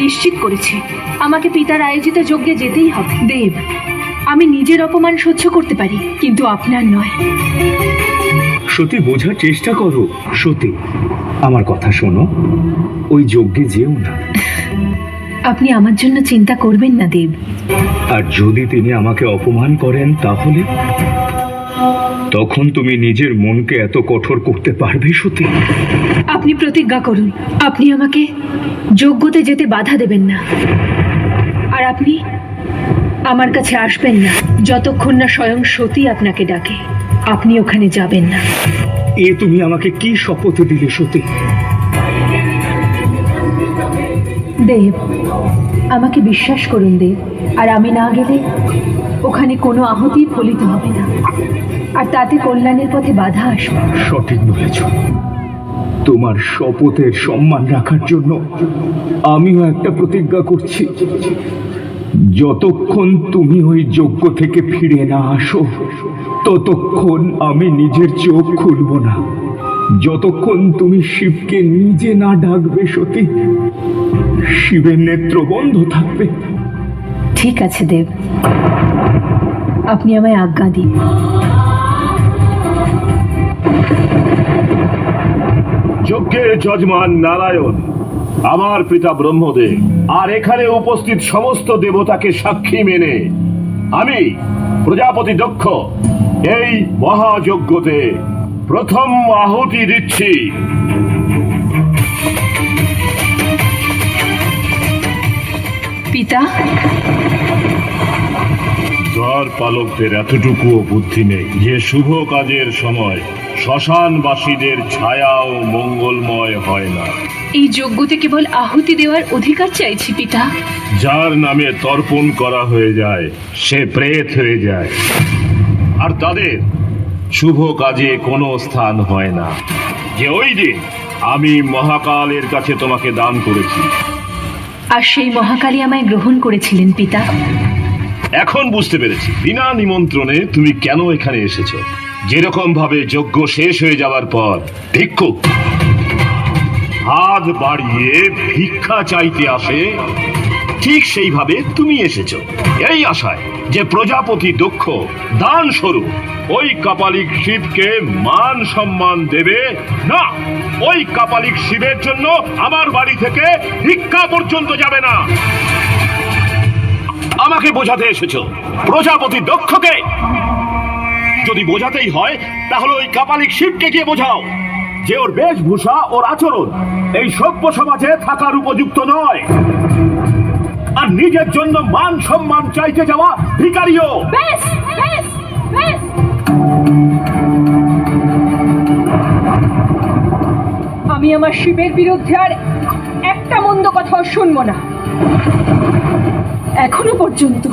নিশ্চিত করেছে আমাকে পিতার আয়োজিত যজ্ঞে যেতেই হবে। দেব, আমি নিজের অপমান সহ্য করতে পারি, কিন্তু আপনার নয়। সতী, বোঝার চেষ্টা করো। সতী, আমার কথা শোনো, ওই যজ্ঞে যেও না। আপনি আমার জন্য চিন্তা করবেন না দেব। আর যদি তিনি আমাকে অপমান করেন, তাহলে তখন তুমি নিজের মনকে এত কঠোর করতে পারবে সতী? আপনি প্রতিজ্ঞা করুন, আপনি আমাকে যজ্ঞতে যেতে বাধা দেবেন না। আর আপনি আমার কাছে আসবেন না যতক্ষণ না স্বয়ং সতী আপনাকে ডাকে। আপনি ওখানে যাবেন না। এ তুমি আমাকে কি শপথ দিলে সতী? দেব, আমাকে বিশ্বাস করুন দেব, আর আমি না গেলে ওখানে কোনো আহুতি ফলিত হবে না, আর তাতে কল্যাণের পথে বাধা আসবে। সঠিক বলেছ। তোমার শপথের সম্মান রাখার জন্য আমিও একটা প্রতিজ্ঞা করছি। যতক্ষণ তুমি ওই যজ্ঞ থেকে ফিরে না আসো, ততক্ষণ আমি নিজের চোখ খুলব না। যতক্ষণ তুমি শিবকে নিজে না ডাকবে সতী, শিবের নেত্র বন্ধ থাকবে। ঠিক আছে দেব, আপনি আমায় আজ্ঞা দিন। যজ্ঞের যজমান নারায়ণ, আমার পিতা ব্রহ্মদেব, আর এখানে উপস্থিত সমস্ত দেবতাকে সাক্ষী মেনে আমি প্রজাপতি দক্ষ এই মহাযজ্ঞতে প্রথম আহুতি দিচ্ছি। পিতা, দ্বার পালকদের এতটুকুও বুদ্ধি নেই যে শুভ কাজের সময় শ্মশানবাসীদের ছায়াও মঙ্গলময় হয় না। এই যজ্ঞতে কেবল আহুতি দেওয়ার অধিকার চাইছি পিতা। যার নামে তর্পণ করা হয়ে যায় সে প্রেত হয়ে যায়, আর তাদের শুভ কাজে কোনো স্থান হয় না। যে ওই দিন আমি মহাকালের কাছে তোমাকে দান করেছি, আর সেই মহাকালী আমায় গ্রহণ করেছিলেন পিতা। এখন বুঝতে পেরেছি বিনা নিমন্ত্রণে তুমি কেন এখানে এসেছো। যেরকম ভাবে যজ্ঞ শেষ হয়ে যাওয়ার পর ভিক্ষুক হাত বাড়িয়ে ভিক্ষা চাইতে আসে, ঠিক সেইভাবে তুমি এসেছো এই আশায় যে প্রজাপতি দক্ষ দান স্বরূপ ওই কাপালিক শিবকে মান সম্মান দেবে। না, ওই কাপালিক শিবের জন্য আমার বাড়ি থেকে ভিক্ষা পর্যন্ত যাবে না। আমাকে বোঝাতে এসেছো প্রজাপতি দক্ষকে? যদি বোঝাতেই হয় তাহলে ওই কাপালিক শিবকে গিয়ে বোঝাও যে ওর বেশভূষা, ওর আচরণ এই সভ্য সমাজে থাকার উপযুক্ত নয়, আর নিজের জন্য মান সম্মান চাইতে যাওয়া ভিখারিও। বেশ, বেশ, বেশ। আমি আমার শিবের বিরুদ্ধে আর একটা মন্দ কথাও শুনবো না। এখনো পর্যন্ত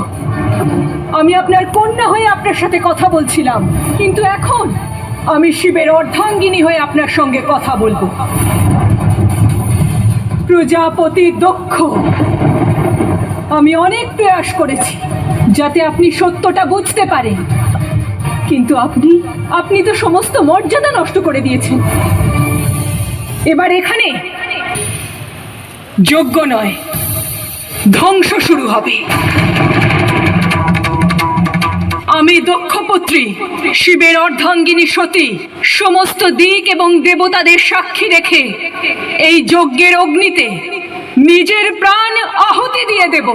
আমি আপনার কন্যা হয়ে আপনার সাথে কথা বলছিলাম, কিন্তু এখন আমি শিবের অর্ধাঙ্গিনী হয়ে আপনার সঙ্গে কথা বলবো। প্রজাপতি দক্ষ, আমি অনেক প্রয়াস করেছি যাতে আপনি সত্যটা বুঝতে পারেন, কিন্তু আপনি তো সমস্ত মর্যাদা নষ্ট করে দিয়েছেন। এবার এখানে যজ্ঞ নয়, ধ্বংস শুরু হবে। আমি দক্ষপুত্রী শিবের অর্ধাঙ্গিনী সতী সমস্ত দিক এবং দেবতাদের সাক্ষী রেখে এই যজ্ঞের অগ্নিতে নিজের প্রাণ আহুতি দিয়ে দেব।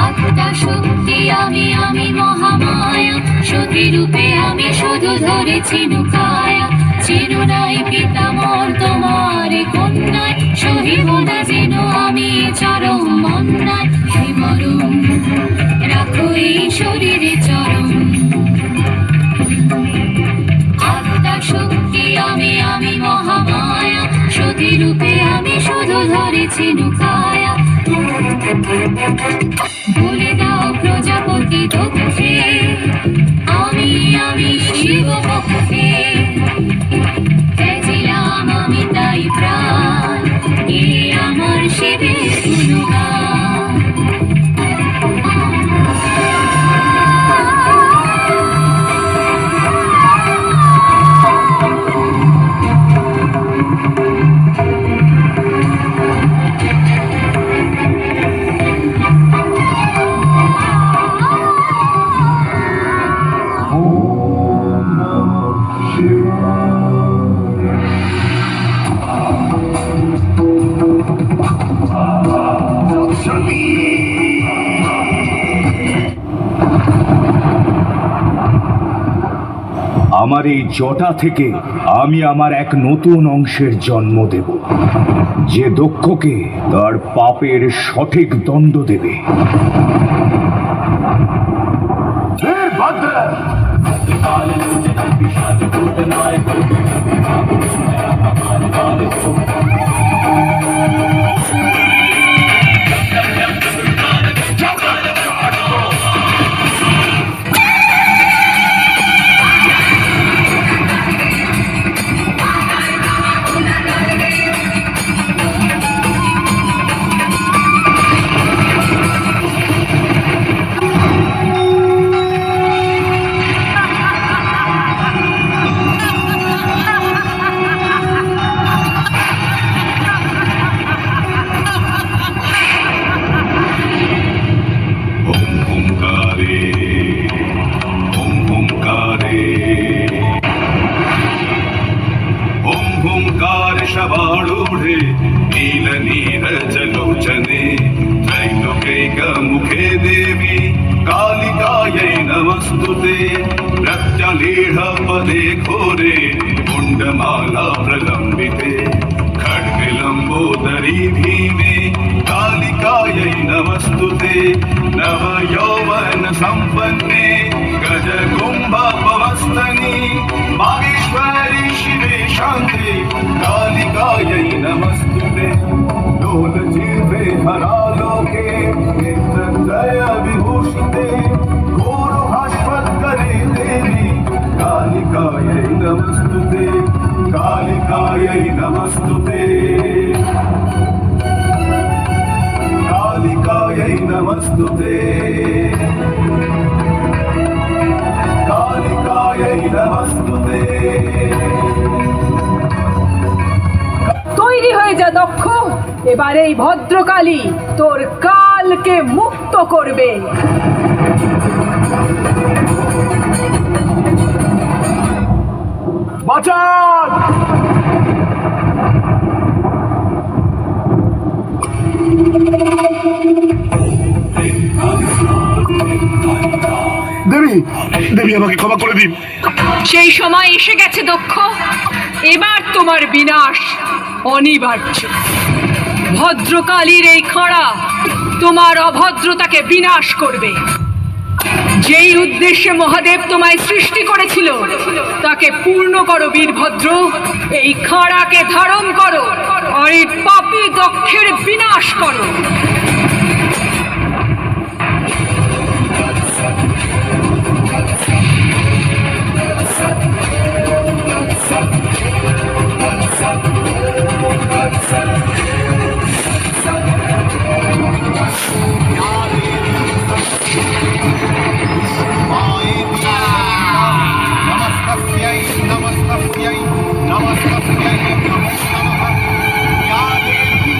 আত্মা শক্তি আমি, আমি মহামায়া, সতী রূপে আমি শুধু ধরেছি নুকায়া। চিনো নাই পিতামর তোমার কন্যায়, সহিব না যেন আমি চরম অন্যায়। মরম রাখো এই শরীরে চরম। আত্মা শক্তি আমি, আমি মহামায়া, সতী রূপে আমি শুধু ধরেছি নুকায়া। বলে দাও প্রজাপতি দক্ষে আমি, আমি শিব পক্ষে। চেয়েছিলাম আমি তাই প্রাণ, এ আমার শিবের গুণগান। আমার এই জটা থেকে আমি আমার এক নতুন অংশের জন্ম দেব, যে দক্ষকে তার পাপের সঠিক দণ্ড দেবে। शबारूढे नील नीरजलोचने त्रैलोक्यैकमुखे देवी कालिकायै नमस्तुते प्रत्यलीढपदे घोरे कुण्डमाला प्रलम्बिते खड्गलम्बोदरी भीमे कालिकायै नमस्तुते नव यौवन सम्पन्ने गजकुम्भपवस्तनि मागेश्वरी शिवे शान्ते कालिकायै नमस्तुते लोलजिह्वे हरालोके नेत्रत्रय विभूषिते घोरभास्वत्करे देवी कालिकायै नमस्तुते कालिकायै नमस्तुते कालिकायै नमस्तुते कालिकायै नमस्तुते। তৈরি হয়ে যা দক্ষ, এবার এই ভদ্রকালী তোর কালকে মুক্ত করবে। বাঁচান! দেবী, দেবী আমাকে ক্ষমা করে দিন। সেই সময় এসে গেছে দক্ষ, এবার তোমার বিনাশ অনিবার্য। ভদ্রকালীর এই খাঁড়া তোমার অভদ্রতাকে বিনাশ করবে। যেই উদ্দেশ্যে মহাদেব তোমায় সৃষ্টি করেছিল তাকে পূর্ণ করো বীরভদ্র। এই খাঁড়াকে ধারণ করো আর এই পাপী দক্ষের বিনাশ করো। नमस्तस्यै नमस्तस्यै नमस्तस्यै नमो नमः या देवी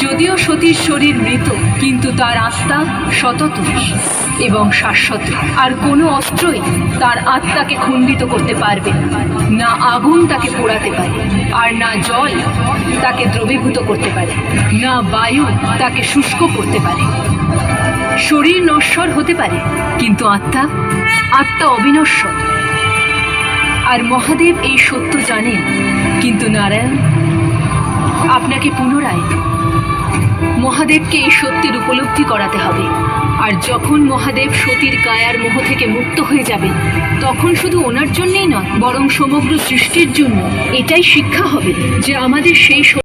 যদিও সতীর শরীর মৃত, কিন্তু তার আত্মা সতত এবং শাশ্বত। আর কোনো অস্ত্রই তার আত্মাকে খণ্ডিত করতে পারবে না। না আগুন তাকে পোড়াতে পারে, আর না জল তাকে দ্রবীভূত করতে পারে, না বায়ু তাকে শুষ্ক করতে পারে। শরীর নশ্বর হতে পারে, কিন্তু আত্মা অবিনশ্বর। আর মহাদেব এই সত্য জানেন, কিন্তু নারায়ণ আপনাকে পুনরায় মহাদেবকে এই সত্যের উপলব্ধি করাতে হবে। আর যখন মহাদেব সতীর কায়ার মোহ থেকে মুক্ত হয়ে যাবেন, তখন শুধু ওনার জন্যই নয়, বরং সমগ্র সৃষ্টির জন্য এটাই শিক্ষা হবে যে আমাদের সেই